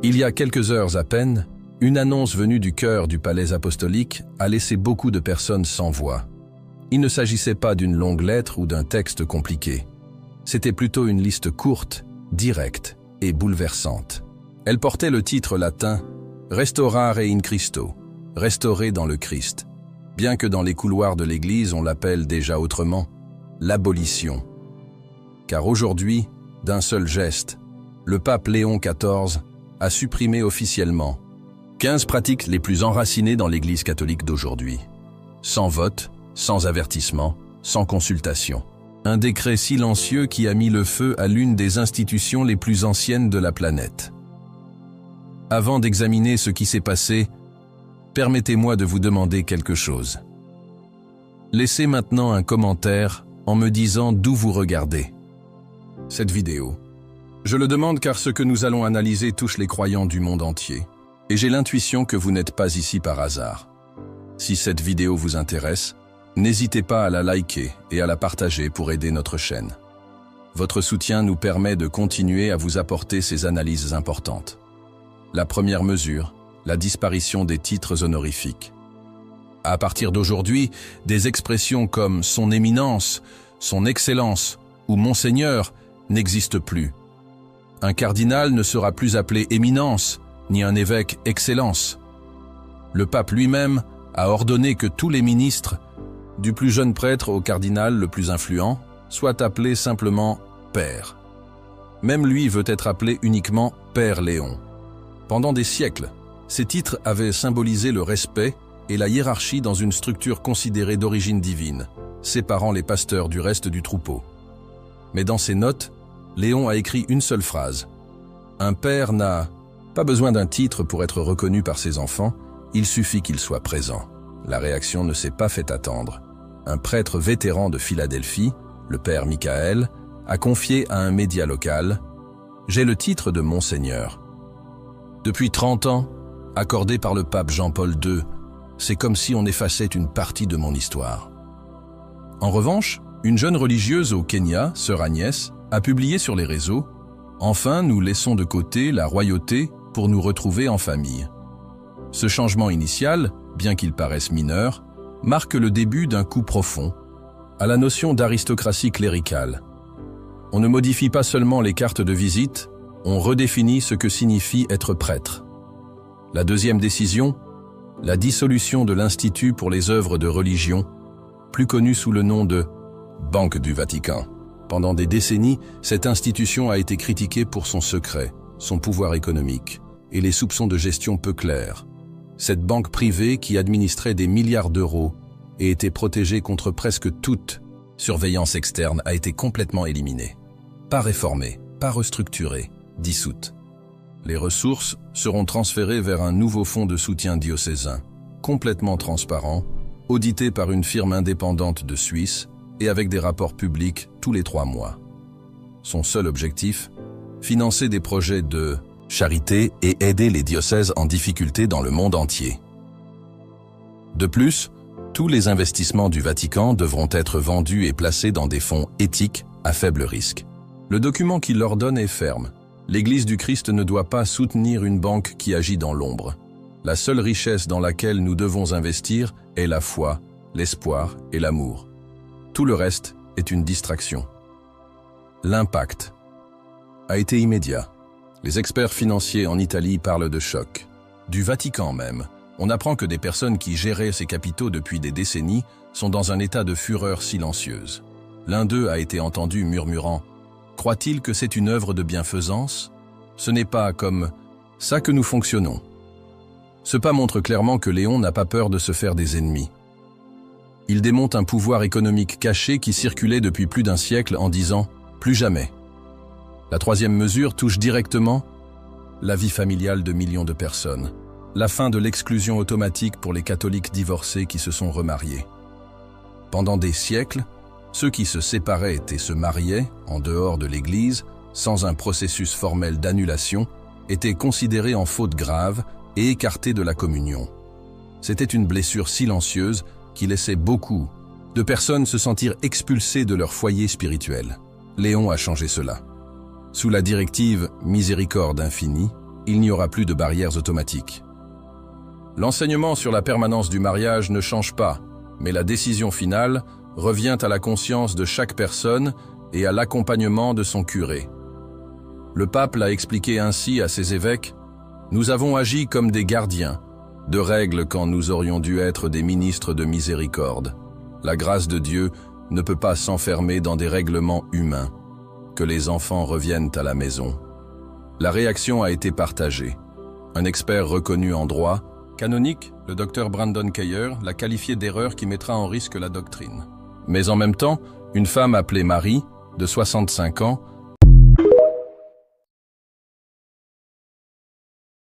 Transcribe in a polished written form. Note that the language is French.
Il y a quelques heures à peine, une annonce venue du cœur du palais apostolique a laissé beaucoup de personnes sans voix. Il ne s'agissait pas d'une longue lettre ou d'un texte compliqué. C'était plutôt une liste courte, directe et bouleversante. Elle portait le titre latin « Restaurare in Christo », « Restaurer dans le Christ », bien que dans les couloirs de l'Église on l'appelle déjà autrement « l'abolition ». Car aujourd'hui, d'un seul geste, le pape Léon XIV a supprimé officiellement 15 pratiques les plus enracinées dans l'Église catholique d'aujourd'hui. Sans vote, sans avertissement, sans consultation. Un décret silencieux qui a mis le feu à l'une des institutions les plus anciennes de la planète. Avant d'examiner ce qui s'est passé, permettez-moi de vous demander quelque chose. Laissez maintenant un commentaire en me disant d'où vous regardez cette vidéo. Je le demande car ce que nous allons analyser touche les croyants du monde entier. Et j'ai l'intuition que vous n'êtes pas ici par hasard. Si cette vidéo vous intéresse, n'hésitez pas à la liker et à la partager pour aider notre chaîne. Votre soutien nous permet de continuer à vous apporter ces analyses importantes. La première mesure, la disparition des titres honorifiques. À partir d'aujourd'hui, des expressions comme « son éminence »,« son excellence » ou « monseigneur » n'existent plus. Un cardinal ne sera plus appelé « éminence », ni un évêque « excellence ». Le pape lui-même a ordonné que tous les ministres, du plus jeune prêtre au cardinal le plus influent, soient appelés simplement « père ». Même lui veut être appelé uniquement « Père Léon ». Pendant des siècles, ces titres avaient symbolisé le respect et la hiérarchie dans une structure considérée d'origine divine, séparant les pasteurs du reste du troupeau. Mais dans ses notes, Léon a écrit une seule phrase. Un père n'a pas besoin d'un titre pour être reconnu par ses enfants, il suffit qu'il soit présent. La réaction ne s'est pas fait attendre. Un prêtre vétéran de Philadelphie, le père Michael, a confié à un média local « J'ai le titre de Monseigneur ». Depuis 30 ans, accordé par le pape Jean-Paul II, c'est comme si on effaçait une partie de mon histoire. En revanche, une jeune religieuse au Kenya, sœur Agnès, a publié sur les réseaux « Enfin, nous laissons de côté la royauté pour nous retrouver en famille ». Ce changement initial, bien qu'il paraisse mineur, marque le début d'un coup profond à la notion d'aristocratie cléricale. On ne modifie pas seulement les cartes de visite, on redéfinit ce que signifie être prêtre. La deuxième décision, la dissolution de l'Institut pour les œuvres de religion, plus connu sous le nom de Banque du Vatican. Pendant des décennies, cette institution a été critiquée pour son secret, son pouvoir économique et les soupçons de gestion peu clairs. Cette banque privée qui administrait des milliards d'euros et était protégée contre presque toute surveillance externe a été complètement éliminée. Pas réformée, pas restructurée, dissoute. Les ressources seront transférées vers un nouveau fonds de soutien diocésain, complètement transparent, audité par une firme indépendante de Suisse et avec des rapports publics tous les 3 mois. Son seul objectif, financer des projets de charité et aider les diocèses en difficulté dans le monde entier. De plus, tous les investissements du Vatican devront être vendus et placés dans des fonds éthiques à faible risque. Le document qui l'ordonne est ferme. L'Église du Christ ne doit pas soutenir une banque qui agit dans l'ombre. La seule richesse dans laquelle nous devons investir est la foi, l'espoir et l'amour. Tout le reste est une distraction. L'impact a été immédiat. Les experts financiers en Italie parlent de choc. Du Vatican même, on apprend que des personnes qui géraient ces capitaux depuis des décennies sont dans un état de fureur silencieuse. L'un d'eux a été entendu murmurant « Croit-il que c'est une œuvre de bienfaisance ? Ce n'est pas comme ça que nous fonctionnons. » Ce pas montre clairement que Léon n'a pas peur de se faire des ennemis. Il démonte un pouvoir économique caché qui circulait depuis plus d'un siècle en disant « plus jamais ». La troisième mesure touche directement la vie familiale de millions de personnes, la fin de l'exclusion automatique pour les catholiques divorcés qui se sont remariés. Pendant des siècles, ceux qui se séparaient et se mariaient en dehors de l'Église, sans un processus formel d'annulation, étaient considérés en faute grave et écartés de la communion. C'était une blessure silencieuse qui laissait beaucoup de personnes se sentir expulsées de leur foyer spirituel. Léon a changé cela. Sous la directive Miséricorde infinie, il n'y aura plus de barrières automatiques. L'enseignement sur la permanence du mariage ne change pas, mais la décision finale revient à la conscience de chaque personne et à l'accompagnement de son curé. Le pape l'a expliqué ainsi à ses évêques: « Nous avons agi comme des gardiens de règles quand nous aurions dû être des ministres de miséricorde. La grâce de Dieu ne peut pas s'enfermer dans des règlements humains. Que les enfants reviennent à la maison. » La réaction a été partagée. Un expert reconnu en droit, canonique, le docteur Brandon Keyer, l'a qualifié d'erreur qui mettra en risque la doctrine. Mais en même temps, une femme appelée Marie, de 65 ans,